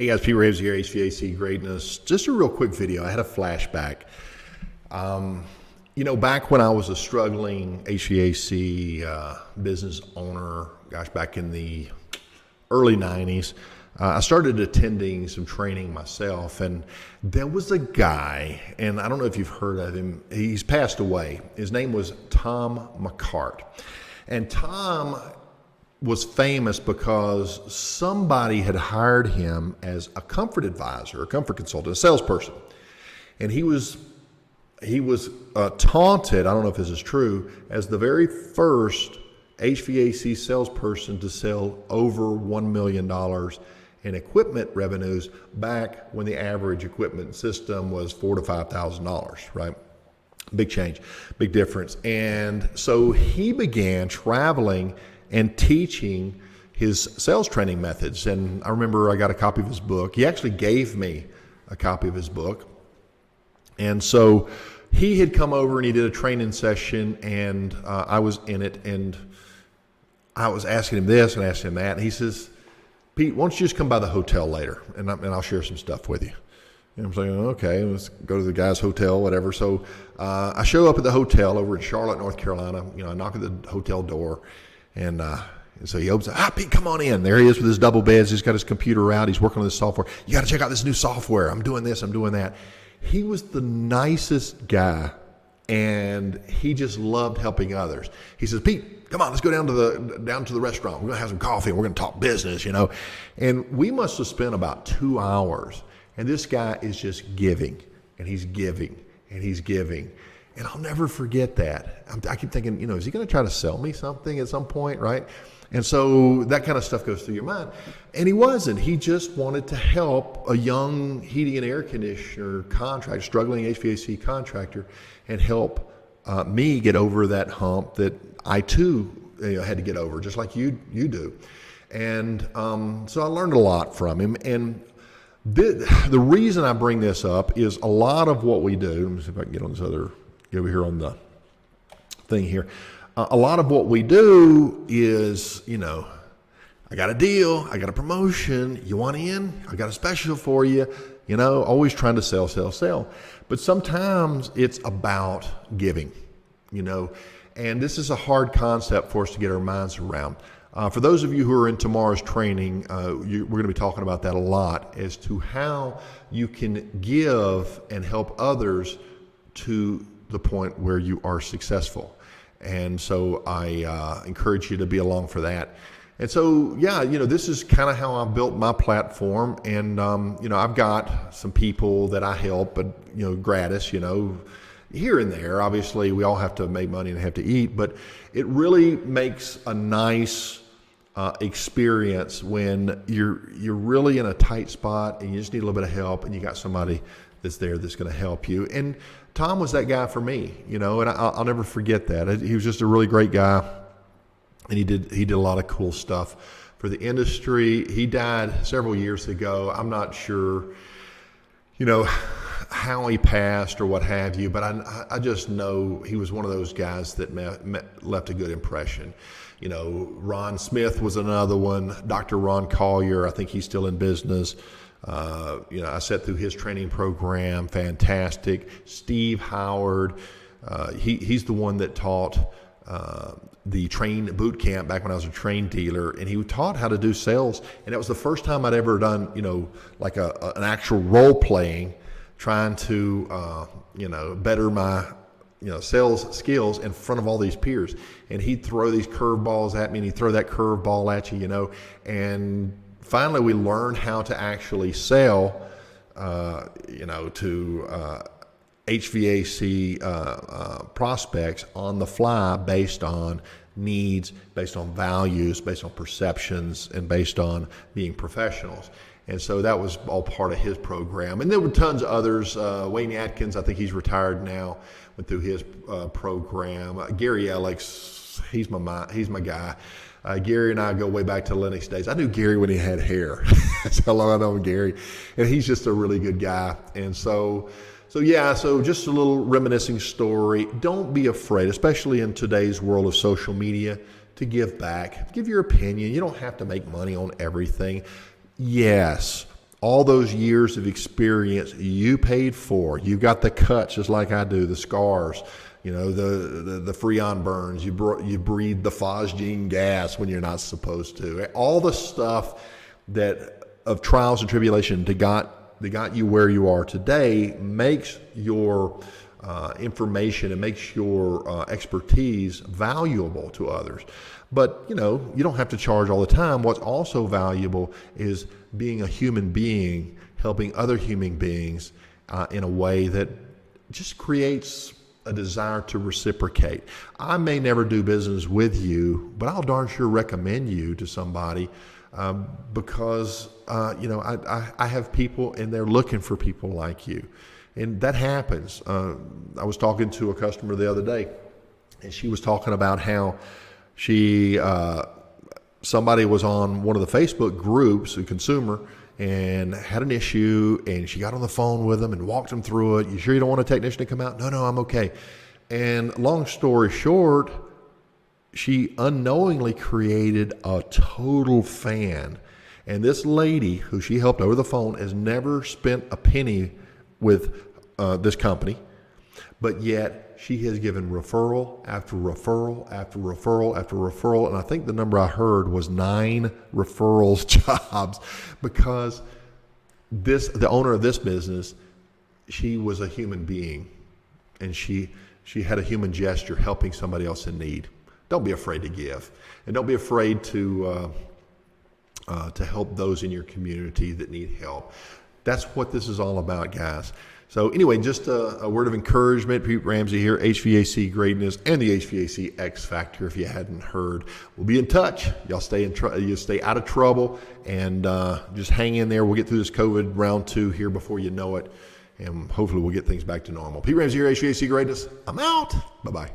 Hey guys, Pete Raves here, HVAC Greatness. Just a real quick video. I had a flashback. Back when I was a struggling HVAC business owner, back in the early 90s, I started attending some training myself, and there was a guy, and I don't know if you've heard of him. He's passed away. His name was Tom McCart. And Tom was famous because somebody had hired him as a comfort advisor, a comfort consultant, a salesperson. And he was taunted, I don't know if this is true, as the very first HVAC salesperson to sell over $1 million in equipment revenues back when the average equipment system was $4,000 to $5,000, right? Big change, big difference. And so he began traveling and teaching his sales training methods. And I remember I got a copy of his book. He actually gave me a copy of his book. And so he had come over and he did a training session, and I was in it, and I was asking him this and asking him that. And he says, "Pete, why don't you just come by the hotel later, and I'll share some stuff with you." And I'm saying, okay, let's go to the guy's hotel, whatever. So I show up at the hotel over in Charlotte, North Carolina. I knock at the hotel door. And so he opens it. Pete, come on in. There he is with his double beds. He's got his computer out. He's working on this software. You got to check out this new software. I'm doing this. I'm doing that. He was the nicest guy, and he just loved helping others. He says, "Pete, come on, let's go down to the restaurant. We're going to have some coffee, and we're going to talk business, And we must have spent about 2 hours, and this guy is just giving, and he's giving, and he's giving. And I'll never forget that. I keep thinking, is he going to try to sell me something at some point, right? And so that kind of stuff goes through your mind. And he wasn't. He just wanted to help a young heating and air conditioner contractor, struggling HVAC contractor, and help me get over that hump that I too had to get over, just like you do. And so I learned a lot from him. And the reason I bring this up is a lot of what we do. Let me see if I can get on this get over here on the thing here. A lot of what we do is, I got a deal, I got a promotion, you want in? I got a special for you, always trying to sell. But sometimes it's about giving, and this is a hard concept for us to get our minds around. For those of you who are in tomorrow's training, we're going to be talking about that a lot as to how you can give and help others to the point where you are successful. And so I encourage you to be along for that. And so, this is kind of how I built my platform. And, I've got some people that I help, but, gratis, here and there. Obviously, we all have to make money and have to eat, but it really makes a nice experience when you're really in a tight spot and you just need a little bit of help, and you got somebody that's there that's going to help you. And Tom was that guy for me, and I'll never forget that. He was just a really great guy, and he did a lot of cool stuff for the industry. He died several years ago. I'm not sure, how he passed or what have you, but I just know he was one of those guys that left a good impression. Ron Smith was another one. Dr. Ron Collier, I think he's still in business. I sat through his training program, fantastic. Steve Howard, he's the one that taught the train boot camp back when I was a train dealer, and he taught how to do sales. And that was the first time I'd ever done, like an actual role playing, trying to, better my, sales skills in front of all these peers. And he'd throw these curveballs at me, and he'd throw that curveball at you, and finally, we learned how to actually sell, to HVAC prospects on the fly, based on needs, based on values, based on perceptions, and based on being professionals. And so that was all part of his program. And there were tons of others. Wayne Atkins, I think he's retired now, went through his program. Gary Alex, he's my guy. Gary and I go way back to Lennox days. I knew Gary when he had hair. That's how long I know Gary. And he's just a really good guy. And so just a little reminiscing story. Don't be afraid, especially in today's world of social media, to give back. Give your opinion. You don't have to make money on everything. Yes, all those years of experience you paid for. You got the cuts just like I do, the scars, the freon burns. You breathe the phosgene gas when you're not supposed to. All the stuff of trials and tribulation that got you where you are today makes your information and makes your expertise valuable to others. But you don't have to charge all the time. What's also valuable is being a human being, helping other human beings in a way that just creates a desire to reciprocate. I may never do business with you, but I'll darn sure recommend you to somebody because I have people and they're looking for people like you. And that happens. I was talking to a customer the other day, and she was talking about how somebody was on one of the Facebook groups, a consumer, and had an issue, and she got on the phone with them and walked them through it. You sure you don't want a technician to come out? No, I'm okay. And long story short, she unknowingly created a total fan. And this lady who she helped over the phone has never spent a penny with this company, but yet she has given referral after referral after referral after referral, and I think the number I heard was 9 referrals jobs, because the owner of this business, she was a human being, and she had a human gesture helping somebody else in need. Don't be afraid to give, and don't be afraid to help those in your community that need help. That's what this is all about, guys. So anyway, just a word of encouragement. Pete Ramsey here, HVAC Greatness and the HVAC X Factor, if you hadn't heard. We'll be in touch. Y'all stay out of trouble, and just hang in there. We'll get through this COVID round 2 here before you know it, and hopefully we'll get things back to normal. Pete Ramsey here, HVAC Greatness. I'm out. Bye-bye.